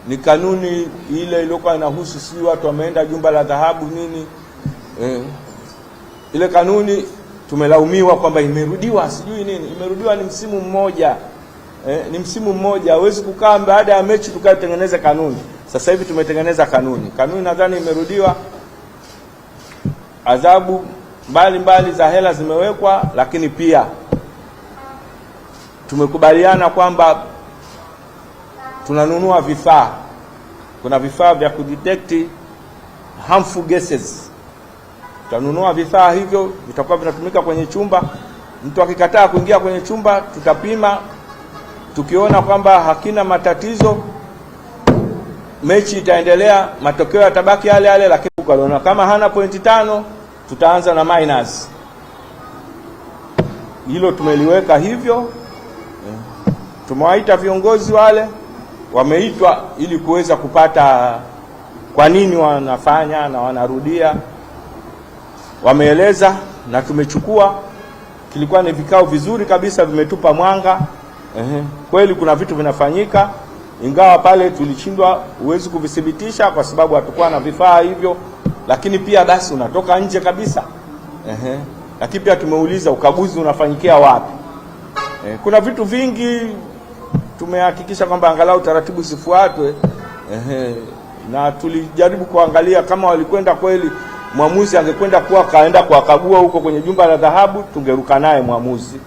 ni kanuni ile iliyokuwa inahusu si watu wameenda jumba la dhahabu nini. Ile kanuni tumelaumiwa kwamba imerudiwa sijui nini. Imerudiwa ni msimu mmoja. Ni msimu mmoja. Hawezi kukaa baada ya mechi tukatengeneza kanuni. Sasa hivi tumetengeneza kanuni. Kanuni nadhani imerudiwa. Adhabu mbalimbali za hela zimewekwa, lakini pia tumekubaliana kwamba tunanunua vifaa. Kuna vifaa vya kudetect harmful gases. Tutanunua vifaa hivyo, vitakuwa vinatumika kwenye chumba. Mtu akikataa kuingia kwenye chumba, tutapima. Tukiona kwamba hakina matatizo, mechi itaendelea, matokeo yatabaki yale yale, lakini ukaona kama hana pointi 5, tutaanza na minus. Hilo tumeliweka hivyo. Tumewaita viongozi wale, wameitwa ili kuweza kupata kwa nini wanafanya na wanarudia. Wameeleza na tumechukua. Kilikuwa ni vikao vizuri kabisa, vimetupa mwanga. Kweli kuna vitu vinafanyika, ingawa pale tulishindwa, huwezi kuvidhibitisha kwa sababu hatakuwa na vifaa hivyo, lakini pia basi unatoka nje kabisa. Lakini pia tumeuliza ukaguzi unafanyikia wapi. Kuna vitu vingi tumehakikisha kwamba angalau taratibu zifuatwe. Na tulijaribu kuangalia kama walikwenda kweli, mwamuzi angekwenda kaenda kuwakagua huko kwenye jumba la dhahabu, tungeruka naye mwamuzi.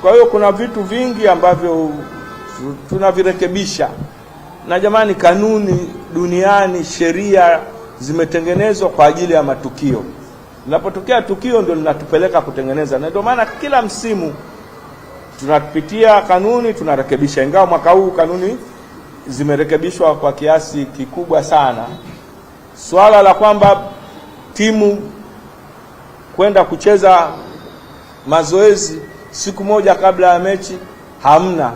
Kwa hiyo kuna vitu vingi ambavyo tunavirekebisha. Na jamani, kanuni duniani, sheria zimetengenezwa kwa ajili ya matukio. Linapotokea tukio ndio linatupeleka kutengeneza. Na ndio maana kila msimu tunapitia kanuni, tunarekebisha. Ingawa mwaka huu kanuni zimerekebishwa kwa kiasi kikubwa sana. Swala la kwamba timu kwenda kucheza mazoezi siku moja kabla ya mechi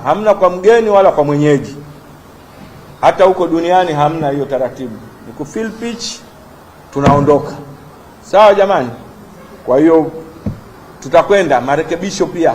hamna kwa mgeni wala kwa mwenyeji. Hata huko duniani hamna hiyo taratibu. Ni kufill pitch, tunaondoka. Sawa jamani? Kwa hiyo tutakwenda marekebisho pia.